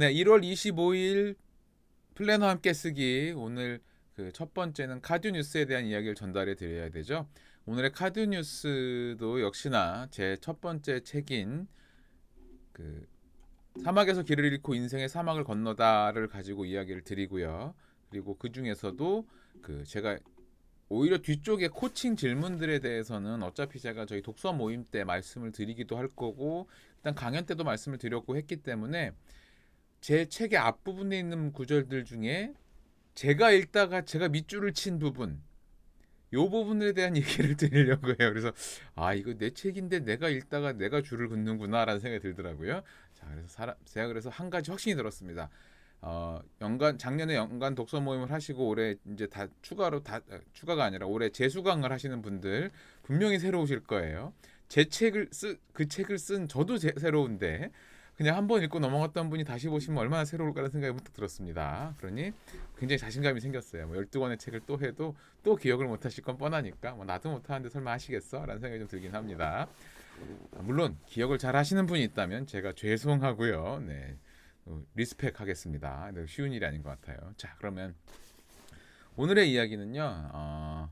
네, 1월 25일 플래너 함께 쓰기. 오늘 그 첫 번째는 카드 뉴스에 대한 이야기를 전달해 드려야 되죠. 오늘의 카드 뉴스도 역시나 제 첫 번째 책인 그 사막에서 길을 잃고 인생의 사막을 건너다를 가지고 이야기를 드리고요. 그리고 그 중에서도 그 제가 오히려 뒤쪽에 코칭 질문들에 대해서는 어차피 제가 저희 독서 모임 때 말씀을 드리기도 할 거고 일단 강연 때도 말씀을 드렸고 했기 때문에 제 책의 앞부분에 있는 구절들 중에 제가 읽다가 제가 밑줄을 친 부분 요 부분에 대한 얘기를 드리려고 해요. 그래서 아 이거 내 책인데 내가 읽다가 내가 줄을 긋는구나라는 생각이 들더라고요. 자 그래서 제가 그래서 한 가지 확신이 들었습니다. 연간 작년에 연간 독서 모임을 하시고 올해 이제 다 추가로 추가가 아니라 올해 재수강을 하시는 분들 분명히 새로우실 거예요. 제 책을 그 책을 쓴 저도 새로운데 그냥 한 번 읽고 넘어갔던 분이 다시 보시면 얼마나 새로울까라는 생각이 문득 들었습니다. 그러니 굉장히 자신감이 생겼어요. 뭐 12권의 책을 또 해도 또 기억을 못 하실 건 뻔하니까 뭐 나도 못 하는데 설마 하시겠어? 라는 생각이 좀 들긴 합니다. 물론 기억을 잘 하시는 분이 있다면 제가 죄송하고요. 네. 리스펙 하겠습니다. 쉬운 일이 아닌 것 같아요. 자, 그러면 오늘의 이야기는요.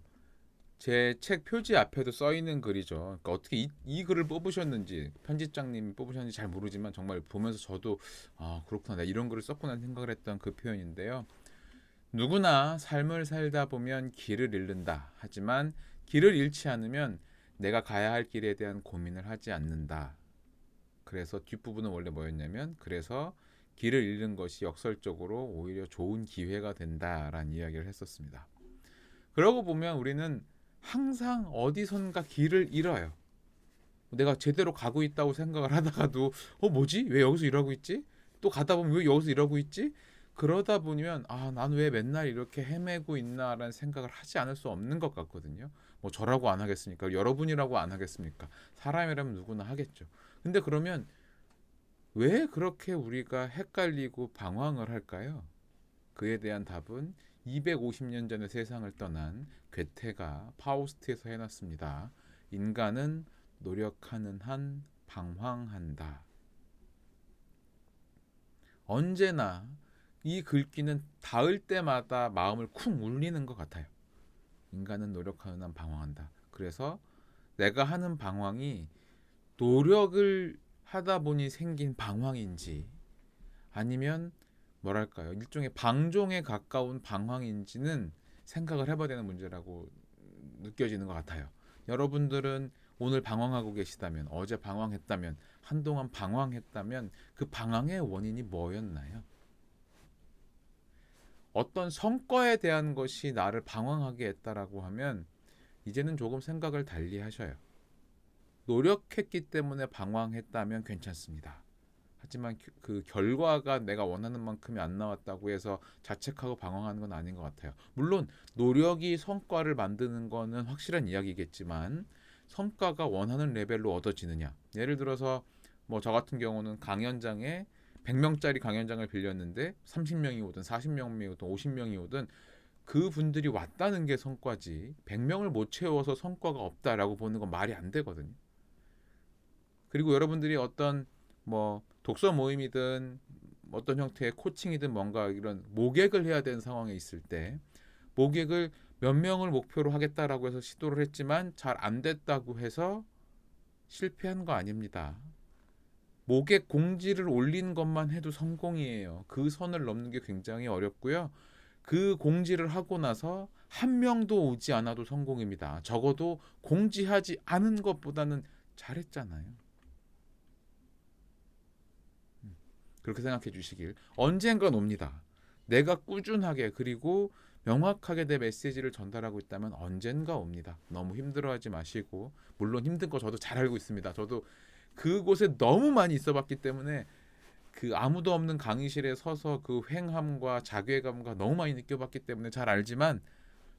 제 책 표지 앞에도 써 있는 글이죠. 그러니까 어떻게 이 글을 뽑으셨는지 편집장님이 뽑으셨는지 잘 모르지만 정말 보면서 저도 그렇구나. 내가 이런 글을 썼구나 생각을 했던 그 표현인데요. 누구나 삶을 살다 보면 길을 잃는다. 하지만 길을 잃지 않으면 내가 가야 할 길에 대한 고민을 하지 않는다. 그래서 뒷부분은 원래 뭐였냐면 그래서 길을 잃는 것이 역설적으로 오히려 좋은 기회가 된다라는 이야기를 했었습니다. 그러고 보면 우리는 항상 어디선가 길을 잃어요. 내가 제대로 가고 있다고 생각을 하다가도 뭐지? 왜 여기서 일하고 있지? 또 가다 보면 왜 여기서 일하고 있지? 그러다 보면 난 왜 맨날 이렇게 헤매고 있나라는 생각을 하지 않을 수 없는 것 같거든요. 뭐 저라고 안 하겠습니까? 여러분이라고 안 하겠습니까? 사람이라면 누구나 하겠죠. 근데 그러면 왜 그렇게 우리가 헷갈리고 방황을 할까요? 그에 대한 답은 250년 전에 세상을 떠난 괴테가 파우스트에서 해놨습니다. 인간은 노력하는 한 방황한다. 언제나 이 글귀는 닿을 때마다 마음을 쿵 울리는 것 같아요. 인간은 노력하는 한 방황한다. 그래서 내가 하는 방황이 노력을 하다 보니 생긴 방황인지 아니면 뭐랄까요 일종의 방종에 가까운 방황인지는 생각을 해봐야 되는 문제라고 느껴지는 것 같아요. 여러분들은 오늘 방황하고 계시다면 어제 방황했다면 한동안 방황했다면 그 방황의 원인이 뭐였나요? 어떤 성과에 대한 것이 나를 방황하게 했다라고 하면 이제는 조금 생각을 달리 하셔요. 노력했기 때문에 방황했다면 괜찮습니다. 하지만 그 결과가 내가 원하는 만큼이 안 나왔다고 해서 자책하고 방황하는 건 아닌 것 같아요. 물론 노력이 성과를 만드는 거는 확실한 이야기겠지만 성과가 원하는 레벨로 얻어지느냐. 예를 들어서 뭐 저 같은 경우는 강연장에 100명짜리 강연장을 빌렸는데 30명이 오든 40명이 오든 50명이 오든 그 분들이 왔다는 게 성과지 100명을 못 채워서 성과가 없다라고 보는 건 말이 안 되거든요. 그리고 여러분들이 어떤 뭐 독서 모임이든 어떤 형태의 코칭이든 뭔가 이런 모객을 해야 되는 상황에 있을 때 모객을 몇 명을 목표로 하겠다라고 해서 시도를 했지만 잘 안 됐다고 해서 실패한 거 아닙니다. 모객 공지를 올린 것만 해도 성공이에요. 그 선을 넘는 게 굉장히 어렵고요. 그 공지를 하고 나서 한 명도 오지 않아도 성공입니다. 적어도 공지하지 않은 것보다는 잘했잖아요. 그렇게 생각해 주시길. 언젠간 옵니다. 내가 꾸준하게 그리고 명확하게 내 메시지를 전달하고 있다면 언젠가 옵니다. 너무 힘들어하지 마시고 물론 힘든 거 저도 잘 알고 있습니다. 저도 그곳에 너무 많이 있어봤기 때문에 그 아무도 없는 강의실에 서서 그 횡함과 자괴감과 너무 많이 느껴봤기 때문에 잘 알지만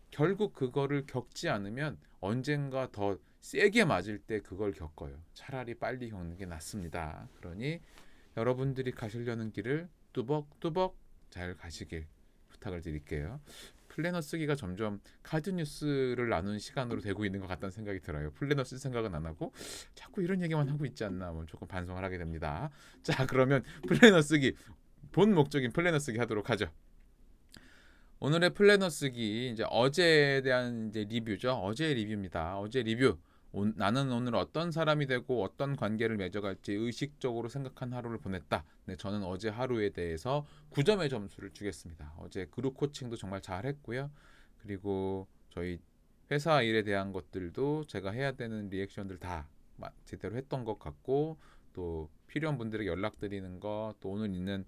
결국 그거를 겪지 않으면 언젠가 더 세게 맞을 때 그걸 겪어요. 차라리 빨리 겪는 게 낫습니다. 그러니 여러분들이 가시려는 길을 뚜벅뚜벅 잘 가시길 부탁을 드릴게요. 플래너 쓰기가 점점 카드 뉴스를 나누는 시간으로 되고 있는 것 같다는 생각이 들어요. 플래너 쓸 생각은 안 하고 자꾸 이런 얘기만 하고 있지 않나 뭐 조금 반성을 하게 됩니다. 자 그러면 플래너 쓰기 본 목적인 플래너 쓰기 하도록 하죠. 오늘의 플래너 쓰기 이제 어제에 대한 이제 리뷰죠. 어제의 리뷰입니다. 어제 리뷰. 나는 오늘 어떤 사람이 되고 어떤 관계를 맺어갈지 의식적으로 생각한 하루를 보냈다. 네, 저는 어제 하루에 대해서 9점의 점수를 주겠습니다. 어제 그룹 코칭도 정말 잘했고요. 그리고 저희 회사 일에 대한 것들도 제가 해야 되는 리액션들 다 제대로 했던 것 같고, 또 필요한 분들에게 연락드리는 거, 또 오늘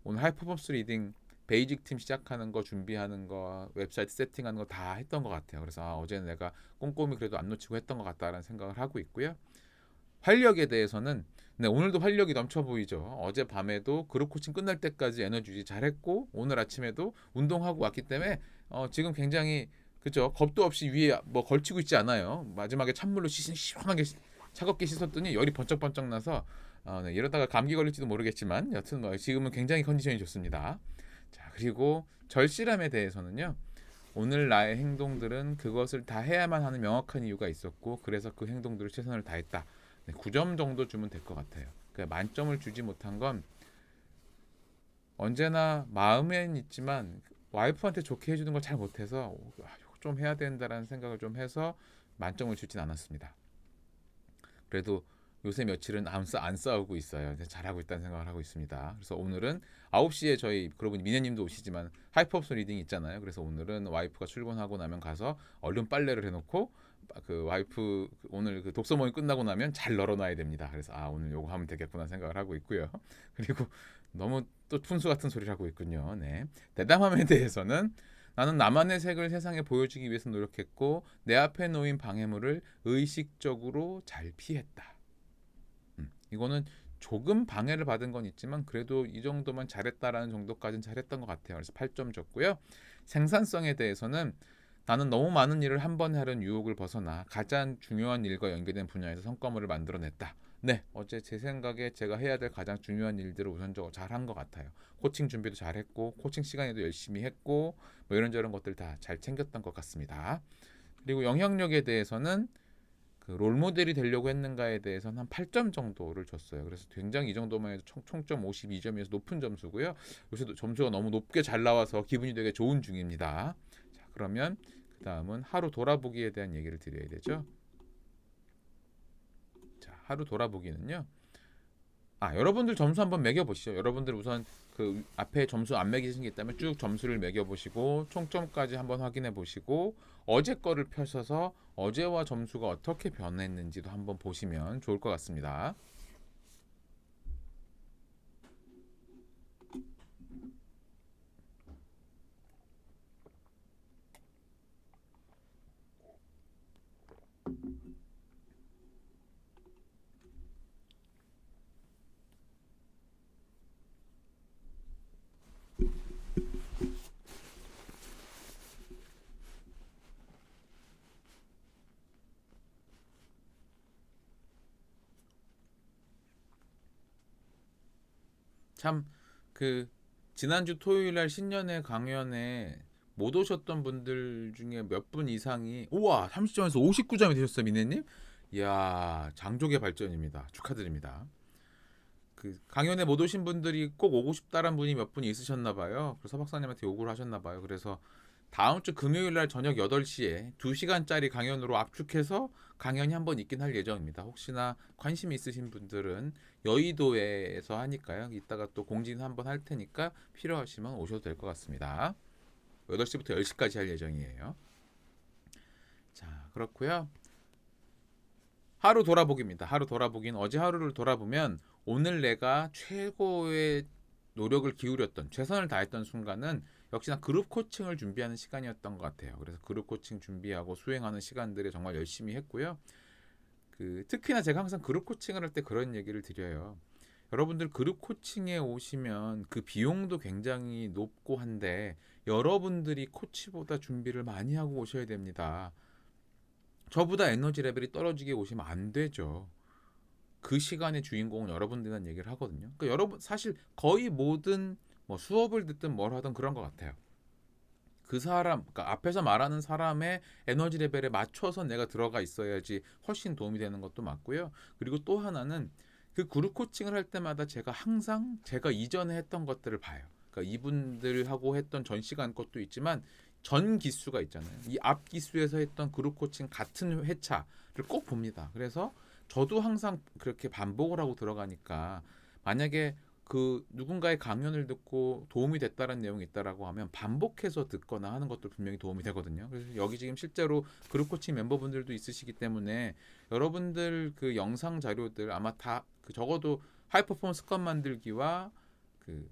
하이퍼폼스 리딩 베이직 팀 시작하는 거, 준비하는 거, 웹사이트 세팅하는 거 다 했던 것 같아요. 그래서 어제는 내가 꼼꼼히 그래도 안 놓치고 했던 것 같다라는 생각을 하고 있고요. 활력에 대해서는 네, 오늘도 활력이 넘쳐 보이죠. 어제 밤에도 그룹 코칭 끝날 때까지 에너지 유지 잘했고, 오늘 아침에도 운동하고 왔기 때문에 지금 굉장히 그죠, 겁도 없이 위에 뭐 걸치고 있지 않아요. 마지막에 찬물로 시원하게 차갑게 씻었더니 열이 번쩍번쩍 나서 네, 이러다가 감기 걸릴지도 모르겠지만 여튼 뭐 지금은 굉장히 컨디션이 좋습니다. 자, 그리고 절실함에 대해서는요. 오늘 나의 행동들은 그것을 다 해야만 하는 명확한 이유가 있었고, 그래서 그 행동들을 최선을 다했다. 네, 9점 정도 주면 될 것 같아요. 그러니까 만점을 주지 못한 건 언제나 마음엔 있지만 와이프한테 좋게 해주는 걸 잘 못해서 이거 좀 해야 된다라는 생각을 좀 해서 만점을 주진 않았습니다. 그래도 요새 며칠은 안 싸우고 있어요. 잘하고 있다는 생각을 하고 있습니다. 그래서 오늘은 9시에 저희 그러고 보니 미네님도 오시지만 하이퍼업스 리딩 있잖아요. 그래서 오늘은 와이프가 출근하고 나면 가서 얼른 빨래를 해놓고 그 와이프 오늘 그 독서 모임 끝나고 나면 잘 널어놔야 됩니다. 그래서 오늘 요거 하면 되겠구나 생각을 하고 있고요. 그리고 너무 또 푼수 같은 소리를 하고 있군요. 네. 대담함에 대해서는 나는 나만의 색을 세상에 보여주기 위해서 노력했고, 내 앞에 놓인 방해물을 의식적으로 잘 피했다. 이거는 조금 방해를 받은 건 있지만 그래도 이 정도만 잘했다라는 정도까지는 잘했던 것 같아요. 그래서 8점 줬고요. 생산성에 대해서는 나는 너무 많은 일을 한 번에 하려는 유혹을 벗어나 가장 중요한 일과 연계된 분야에서 성과물을 만들어냈다. 네, 어제 제 생각에 제가 해야 될 가장 중요한 일들을 우선적으로 잘한 것 같아요. 코칭 준비도 잘했고, 코칭 시간에도 열심히 했고, 뭐 이런저런 것들 다 잘 챙겼던 것 같습니다. 그리고 영향력에 대해서는 그 롤모델이 되려고 했는가에 대해서는 한 8점 정도를 줬어요. 그래서 굉장히 이 정도만 해도 총점 52점이어서 높은 점수고요. 요새도 점수가 너무 높게 잘 나와서 기분이 되게 좋은 중입니다. 자, 그러면 그 다음은 하루 돌아보기에 대한 얘기를 드려야 되죠. 자, 하루 돌아보기는요. 여러분들 점수 한번 매겨보시죠. 여러분들 우선 그 앞에 점수 안 매기신 게 있다면 쭉 점수를 매겨보시고 총점까지 한번 확인해 보시고, 어제 거를 펴셔서 어제와 점수가 어떻게 변했는지도 한번 보시면 좋을 것 같습니다. 참 그 지난주 토요일 날 신년회 강연에 못 오셨던 분들 중에 몇 분 이상이 우와 30점에서 59점이 되셨어요, 미네님. 이야, 장족의 발전입니다. 축하드립니다. 그 강연에 못 오신 분들이 꼭 오고 싶다란 분이 몇 분이 있으셨나 봐요. 그래서 박사님한테 요구를 하셨나 봐요. 그래서 다음 주 금요일 날 저녁 8시에 2시간짜리 강연으로 압축해서 강연이 한번 있긴 할 예정입니다. 혹시나 관심 있으신 분들은 여의도에서 하니까요. 이따가 또 공진 한번 할 테니까 필요하시면 오셔도 될 것 같습니다. 8시부터 10시까지 할 예정이에요. 자, 그렇고요. 하루 돌아보기입니다. 하루 돌아보기는 어제 하루를 돌아보면 오늘 내가 최고의 노력을 기울였던, 최선을 다했던 순간은 역시나 그룹 코칭을 준비하는 시간이었던 것 같아요. 그래서 그룹 코칭 준비하고 수행하는 시간들에 정말 열심히 했고요. 특히나 제가 항상 그룹 코칭을 할 때 그런 얘기를 드려요. 여러분들 그룹 코칭에 오시면 그 비용도 굉장히 높고 한데 여러분들이 코치보다 준비를 많이 하고 오셔야 됩니다. 저보다 에너지 레벨이 떨어지게 오시면 안 되죠. 그 시간의 주인공은 여러분들이라는 얘기를 하거든요. 그러니까 여러분 사실 거의 모든 뭐 수업을 듣든 뭘 하든 그런 것 같아요. 그 사람, 그러니까 앞에서 말하는 사람의 에너지 레벨에 맞춰서 내가 들어가 있어야지 훨씬 도움이 되는 것도 맞고요. 그리고 또 하나는 그 그룹 코칭을 할 때마다 제가 항상 제가 이전에 했던 것들을 봐요. 그러니까 이분들하고 했던 전 시간 것도 있지만 전 기수가 있잖아요. 이 앞 기수에서 했던 그룹 코칭 같은 회차를 꼭 봅니다. 그래서 저도 항상 그렇게 반복을 하고 들어가니까 만약에 그 누군가의 강연을 듣고 도움이 됐다는 내용이 있다라고 하면 반복해서 듣거나 하는 것도 분명히 도움이 되거든요. 그래서 여기 지금 실제로 그룹 코칭 멤버분들도 있으시기 때문에 여러분들 그 영상 자료들 아마 다 그 적어도 하이퍼포먼스 습관 만들기와 그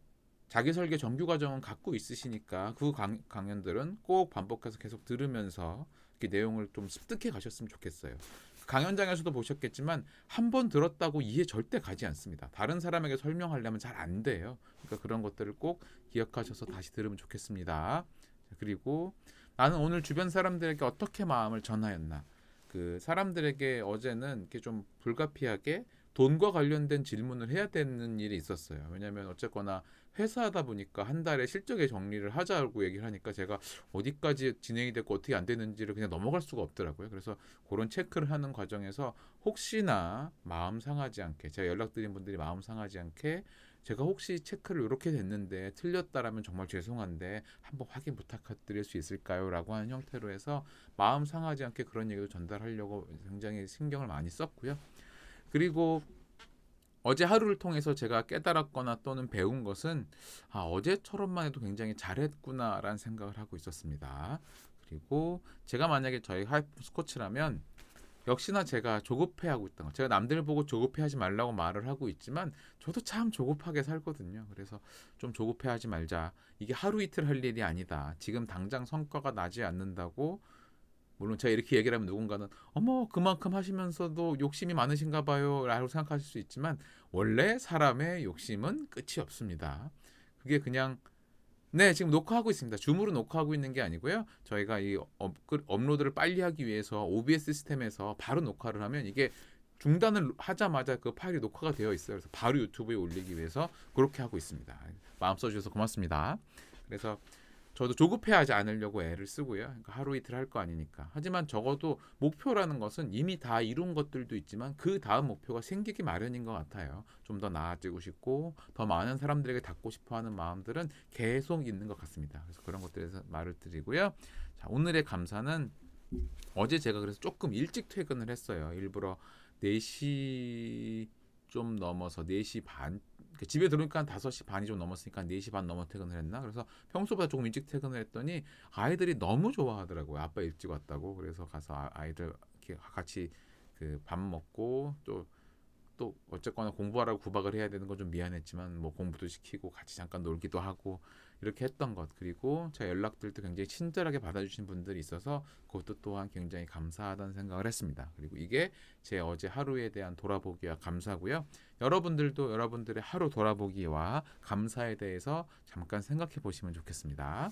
자기 설계 정규 과정은 갖고 있으시니까 그 강연들은 꼭 반복해서 계속 들으면서 이렇게 내용을 좀 습득해 가셨으면 좋겠어요. 강연장에서도 보셨겠지만 한 번 들었다고 이해 절대 가지 않습니다. 다른 사람에게 설명하려면 잘 안 돼요. 그러니까 그런 것들을 꼭 기억하셔서 다시 들으면 좋겠습니다. 그리고 나는 오늘 주변 사람들에게 어떻게 마음을 전하였나. 그 사람들에게 어제는 이렇게 좀 불가피하게 돈과 관련된 질문을 해야 되는 일이 있었어요. 왜냐하면 어쨌거나 회사하다 보니까 한 달에 실적의 정리를 하자고 얘기를 하니까 제가 어디까지 진행이 됐고 어떻게 안 되는지를 그냥 넘어갈 수가 없더라고요. 그래서 그런 체크를 하는 과정에서 혹시나 마음 상하지 않게 제가 연락드린 분들이 마음 상하지 않게 제가 혹시 체크를 이렇게 됐는데 틀렸다라면 정말 죄송한데 한번 확인 부탁드릴 수 있을까요? 라고 하는 형태로 해서 마음 상하지 않게 그런 얘기도 전달하려고 굉장히 신경을 많이 썼고요. 그리고 어제 하루를 통해서 제가 깨달았거나 또는 배운 것은 어제처럼만 해도 굉장히 잘했구나라는 생각을 하고 있었습니다. 그리고 제가 만약에 저희 하이프 스코치라면 역시나 제가 조급해하고 있던 거. 제가 남들 보고 조급해하지 말라고 말을 하고 있지만 저도 참 조급하게 살거든요. 그래서 좀 조급해하지 말자. 이게 하루 이틀 할 일이 아니다. 지금 당장 성과가 나지 않는다고 물론 제가 이렇게 얘기를 하면 누군가는 어머 그만큼 하시면서도 욕심이 많으신가 봐요 라고 생각하실 수 있지만 원래 사람의 욕심은 끝이 없습니다. 그게 그냥 네 지금 녹화하고 있습니다. 줌으로 녹화하고 있는 게 아니고요. 저희가 이 업로드를 빨리 하기 위해서 OBS 시스템에서 바로 녹화를 하면 이게 중단을 하자마자 그 파일이 녹화가 되어 있어요. 그래서 바로 유튜브에 올리기 위해서 그렇게 하고 있습니다. 마음 써주셔서 고맙습니다. 그래서 저도 조급해하지 않으려고 애를 쓰고요. 그러니까 하루 이틀 할 거 아니니까. 하지만 적어도 목표라는 것은 이미 다 이룬 것들도 있지만 그 다음 목표가 생기기 마련인 것 같아요. 좀 더 나아지고 싶고 더 많은 사람들에게 닿고 싶어하는 마음들은 계속 있는 것 같습니다. 그래서 그런 것들에서 말을 드리고요. 자, 오늘의 감사는 어제 제가 그래서 조금 일찍 퇴근을 했어요. 일부러 4시 좀 넘어서 4시 반 집에 들어오니까 한 5시 반이 좀 넘었으니까 4시 반 넘어 퇴근을 했나? 그래서 평소보다 조금 일찍 퇴근을 했더니 아이들이 너무 좋아하더라고요. 아빠 일찍 왔다고. 그래서 가서 아이들 이렇게 같이 그 밥 먹고 또 어쨌거나 공부하라고 구박을 해야 되는 건 좀 미안했지만 뭐 공부도 시키고 같이 잠깐 놀기도 하고 이렇게 했던 것 그리고 제 연락들도 굉장히 친절하게 받아주신 분들이 있어서 그것도 또한 굉장히 감사하다는 생각을 했습니다. 그리고 이게 제 어제 하루에 대한 돌아보기와 감사고요. 여러분들도 여러분들의 하루 돌아보기와 감사에 대해서 잠깐 생각해 보시면 좋겠습니다.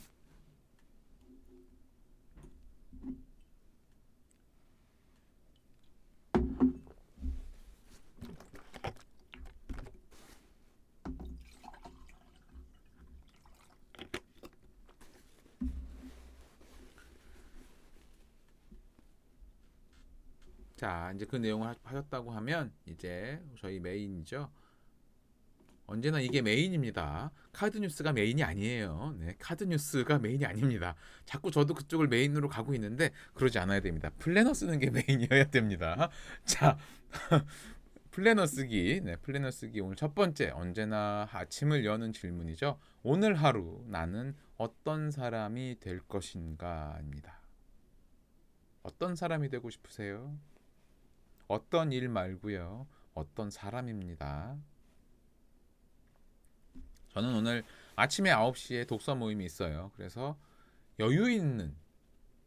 자, 이제 그 내용을 하셨다고 하면 이제 저희 메인이죠. 언제나 이게 메인입니다. 카드 뉴스가 메인이 아니에요. 네, 카드 뉴스가 메인이 아닙니다. 자꾸 저도 그쪽을 메인으로 가고 있는데 그러지 않아야 됩니다. 플래너 쓰는 게 메인이어야 됩니다. 자, 플래너 쓰기. 네, 플래너 쓰기 오늘 첫 번째 언제나 아침을 여는 질문이죠. 오늘 하루 나는 어떤 사람이 될 것인가입니다. 어떤 사람이 되고 싶으세요? 어떤 일 말고요. 어떤 사람입니다. 저는 오늘 아침에 9시에 독서 모임이 있어요. 그래서 여유 있는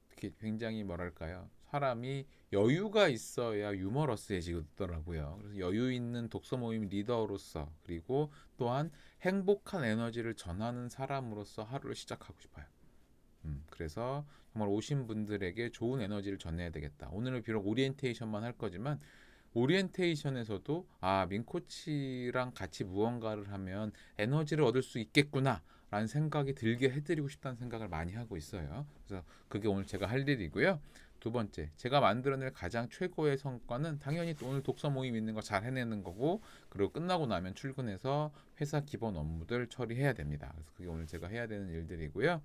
특히 굉장히 뭐랄까요? 사람이 여유가 있어야 유머러스해지더라고요. 그래서 여유 있는 독서 모임 리더로서 그리고 또한 행복한 에너지를 전하는 사람으로서 하루를 시작하고 싶어요. 그래서 정말 오신 분들에게 좋은 에너지를 전해야 되겠다. 오늘은 비록 오리엔테이션만 할 거지만 오리엔테이션에서도 민코치랑 같이 무언가를 하면 에너지를 얻을 수 있겠구나 라는 생각이 들게 해드리고 싶다는 생각을 많이 하고 있어요. 그래서 그게 오늘 제가 할 일이고요. 두 번째, 제가 만들어낼 가장 최고의 성과는 당연히 오늘 독서 모임 있는 거 잘 해내는 거고, 그리고 끝나고 나면 출근해서 회사 기본 업무들 처리해야 됩니다. 그래서 그게 오늘 제가 해야 되는 일들이고요.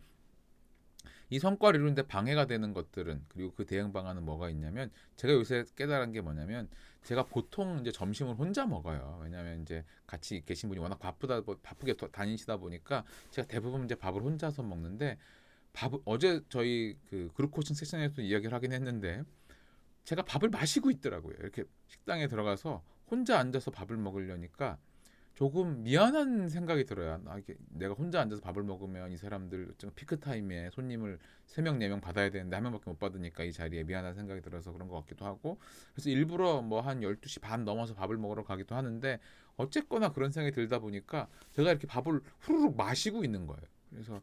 이 성과를 이루는데 방해가 되는 것들은, 그리고 그 대응 방안은 뭐가 있냐면, 제가 요새 깨달은 게 뭐냐면, 제가 보통 이제 점심을 혼자 먹어요. 왜냐면 이제 같이 계신 분이 워낙 바쁘게 다니시다 보니까 제가 대부분 이제 밥을 혼자서 먹는데, 어제 저희 그 그룹 코칭 세션에서 이야기를 하긴 했는데, 제가 밥을 마시고 있더라고요. 이렇게 식당에 들어가서 혼자 앉아서 밥을 먹으려니까 조금 미안한 생각이 들어요. 이게 내가 혼자 앉아서 밥을 먹으면 이 사람들 피크 타임에 손님을 3명, 4명 받아야 되는데 한 명밖에 못 받으니까 이 자리에 미안한 생각이 들어서 그런 것 같기도 하고, 그래서 일부러 뭐 한 12시 반 넘어서 밥을 먹으러 가기도 하는데, 어쨌거나 그런 생각이 들다 보니까 제가 이렇게 밥을 후루룩 마시고 있는 거예요. 그래서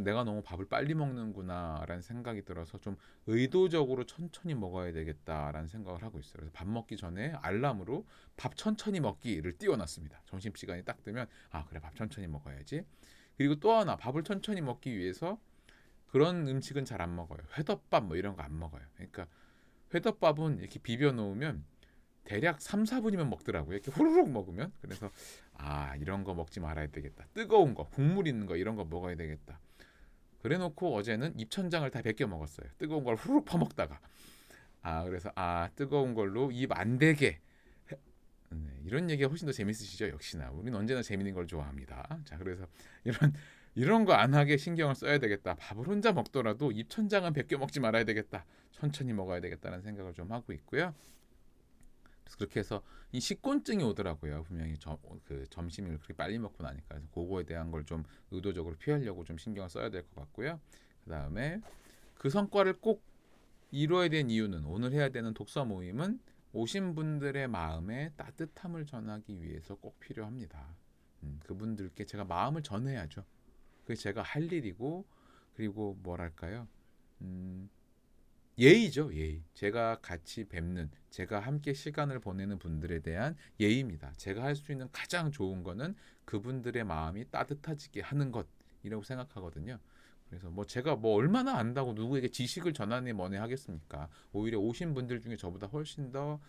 내가 너무 밥을 빨리 먹는구나라는 생각이 들어서 좀 의도적으로 천천히 먹어야 되겠다라는 생각을 하고 있어요. 그래서 밥 먹기 전에 알람으로 밥 천천히 먹기를 띄워놨습니다. 점심시간이 딱 되면 그래, 밥 천천히 먹어야지. 그리고 또 하나, 밥을 천천히 먹기 위해서 그런 음식은 잘 안 먹어요. 회덮밥 뭐 이런 거 안 먹어요. 그러니까 회덮밥은 이렇게 비벼 놓으면 대략 3, 4분이면 먹더라고요. 이렇게 후루룩 먹으면. 그래서 이런 거 먹지 말아야 되겠다. 뜨거운 거, 국물 있는 거 이런 거 먹어야 되겠다. 그래놓고 어제는 입천장을 다 벗겨 먹었어요. 뜨거운 걸 후루룩 퍼먹다가. 그래서 뜨거운 걸로 입 안 대게. 네, 이런 얘기가 훨씬 더 재밌으시죠? 역시나 우리는 언제나 재밌는 걸 좋아합니다. 자, 그래서 이런 거 안 하게 신경을 써야 되겠다. 밥을 혼자 먹더라도 입천장은 벗겨 먹지 말아야 되겠다. 천천히 먹어야 되겠다는 생각을 좀 하고 있고요. 그래서 그렇게 해서 이 식곤증이 오더라고요. 분명히 점심을 그렇게 빨리 먹고 나니까. 그래서 그거에 대한 걸 좀 의도적으로 피하려고 좀 신경을 써야 될 것 같고요. 그 다음에 그 성과를 꼭 이루어야 되는 이유는, 오늘 해야 되는 독서 모임은 오신 분들의 마음에 따뜻함을 전하기 위해서 꼭 필요합니다. 그분들께 제가 마음을 전해야죠. 그게 제가 할 일이고, 그리고 뭐랄까요? 예의죠, 예의. 제가 같이 뵙는, 제가 함께 시간을 보내는 분들에 대한 예의입니다. 제가 할 수 있는 가장 좋은 거는 그분들의 마음이 따뜻해지게 하는 것이라고 생각하거든요. 그래서 제가 얼마나 안다고 누구에게 지식을 전하니 뭐니 하겠습니까? 오히려 오신 분들 중에 저보다 훨씬 더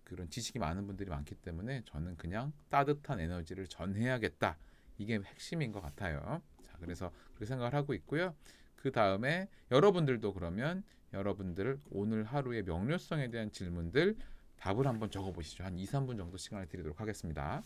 그런 지식이 많은 분들이 많기 때문에 저는 그냥 따뜻한 에너지를 전해야겠다. 이게 핵심인 것 같아요. 자, 그래서 그렇게 생각을 하고 있고요. 그 다음에 여러분들도 그러면 여러분들 오늘 하루의 명료성에 대한 질문들 답을 한번 적어보시죠. 한 2, 3분 정도 시간을 드리도록 하겠습니다.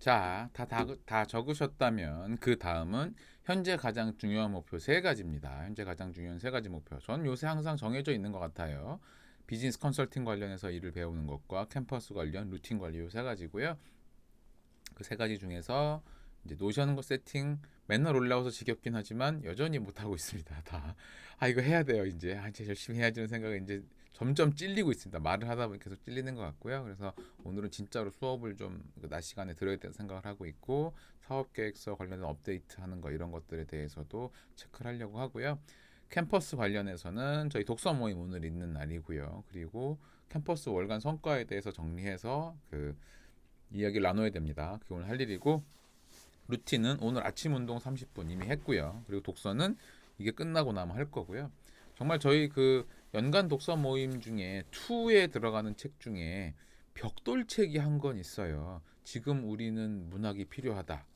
자, 다 적으셨다면 그 다음은 현재 가장 중요한 목표 세 가지입니다. 현재 가장 중요한 세 가지 목표. 전 요새 항상 정해져 있는 것 같아요. 비즈니스 컨설팅 관련해서 일을 배우는 것과 캠퍼스 관련 루틴 관리 요 세 가지고요. 그 세 가지 중에서 이제 노션 세팅 맨날 올라와서 지겹긴 하지만 여전히 못 하고 있습니다. 다. 아 이거 해야 돼요. 이제 열심히 해야지는 생각에 이제 점점 찔리고 있습니다. 말을 하다 보니 계속 찔리는 것 같고요. 그래서 오늘은 진짜로 수업을 좀낮 시간에 들어야 된다는 생각을 하고 있고 사업 계획서 관련된 업데이트하는 거 이런 것들에 대해서도 체크를 하려고 하고요. 캠퍼스 관련해서는 저희 독서 모임 오늘 있는 날이고요. 그리고 캠퍼스 월간 성과에 대해서 정리해서 그 이야기를 나눠야 됩니다. 그게 오늘 할 일이고 루틴은 오늘 아침 운동 30분 이미 했고요. 그리고 독서는 이게 끝나고 나면 할 거고요. 정말 저희 그 연간 독서 모임 중에 2에 들어가는 책 중에 벽돌책이 한 권 있어요. 지금 우리는 문학이 필요하다.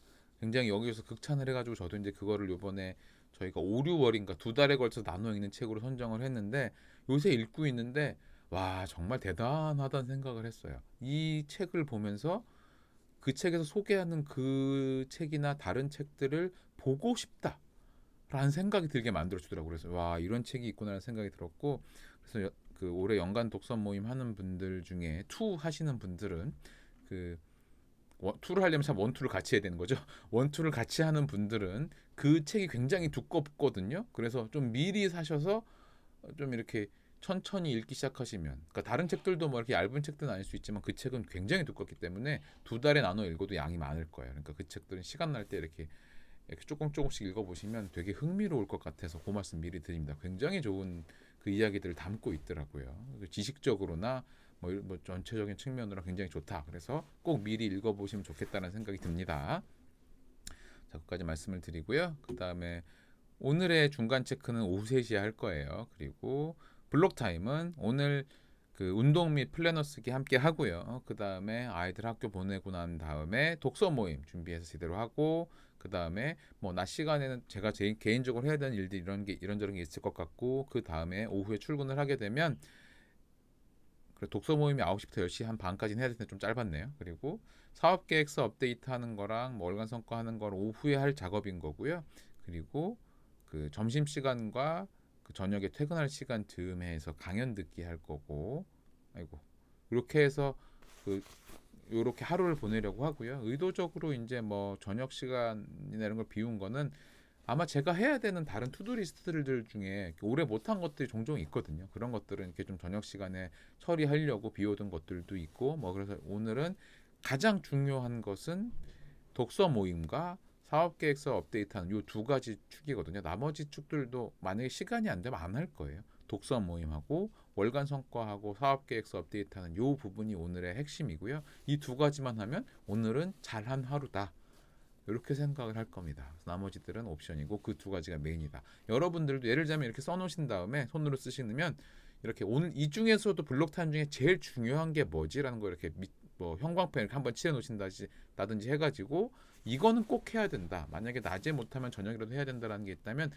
굉장히 여기서 극찬을 해가지고 저도 이제 그거를 요번에 저희가 5, 6월인가 2달에 걸쳐서 나눠 읽는 책으로 선정을 했는데 요새 읽고 있는데 와 정말 대단하다는 생각을 했어요. 이 책을 보면서 그 책에서 소개하는 그 책이나 다른 책들을 보고 싶다라는 생각이 들게 만들어주더라고요. 그래서 와 이런 책이 있구나라는 생각이 들었고 그래서 그 올해 연간 독서 모임 하는 분들 중에 투 하시는 분들은 그 투를 하려면 참 원투를 같이 해야 되는 거죠. 원투를 같이 하는 분들은 그 책이 굉장히 두껍거든요. 그래서 좀 미리 사셔서 좀 이렇게 천천히 읽기 시작하시면 그러니까 다른 책들도 뭐 이렇게 얇은 책들은 아닐 수 있지만 그 책은 굉장히 두껍기 때문에 2달에 나눠 읽어도 양이 많을 거예요. 그러니까 그 책들은 시간 날 때 이렇게 조금씩 읽어보시면 되게 흥미로울 것 같아서 그 말씀 미리 드립니다. 굉장히 좋은 그 이야기들을 담고 있더라고요. 지식적으로나 뭐 전체적인 측면으로 굉장히 좋다. 그래서 꼭 미리 읽어보시면 좋겠다는 생각이 듭니다. 자, 끝까지 말씀을 드리고요. 그 다음에 오늘의 중간 체크는 오후 3시에 할 거예요. 그리고 블록 타임은 오늘 그 운동 및 플래너 쓰기 함께 하고요. 그 다음에 아이들 학교 보내고 난 다음에 독서 모임 준비해서 제대로 하고 그 다음에 뭐 낮 시간에는 제가 제 개인적으로 해야 되는 일들 이런저런 게 있을 것 같고 그 다음에 오후에 출근을 하게 되면 독서 모임이 9시부터 10시 한 반까지는 해야 되는데 좀 짧았네요. 그리고 사업 계획서 업데이트 하는 거랑 뭐 월간 성과 하는 걸 오후에 할 작업인 거고요. 그리고 그 점심 시간과 그 저녁에 퇴근할 시간 즈음에 해서 강연 듣기 할 거고 아이고 이렇게 해서 그 요렇게 하루를 보내려고 하고요. 의도적으로 이제 뭐 저녁 시간이나 이런 걸 비운 거는 아마 제가 해야 되는 다른 투두 리스트들 중에 오래 못한 것들이 종종 있거든요. 그런 것들은 이렇게 좀 저녁 시간에 처리하려고 비워둔 것들도 있고 뭐 그래서 오늘은 가장 중요한 것은 독서 모임과 사업 계획서 업데이트하는 요 두 가지 축이거든요. 나머지 축들도 만약에 시간이 안 되면 안 할 거예요. 독서 모임하고 월간 성과하고 사업 계획서 업데이트하는 요 부분이 오늘의 핵심이고요. 이 두 가지만 하면 오늘은 잘한 하루다. 이렇게 생각을 할 겁니다. 나머지들은 옵션이고 그 두 가지가 메인이다. 여러분들도 예를 들자면 이렇게 써놓으신 다음에 손으로 쓰시면 이렇게 오늘 이 중에서도 블록 타임 중에 제일 중요한 게 뭐지라는 거 이렇게 뭐 형광펜 이렇게 한번 칠해 놓으신다든지 해가지고 이거는 꼭 해야 된다. 만약에 낮에 못하면 저녁이라도 해야 된다라는 게 있다면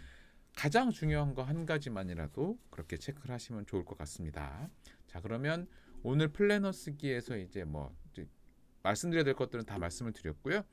가장 중요한 거 한 가지만이라도 그렇게 체크를 하시면 좋을 것 같습니다. 자 그러면 오늘 플래너 쓰기에서 이제 뭐 이제 말씀드려야 될 것들은 다 말씀을 드렸고요.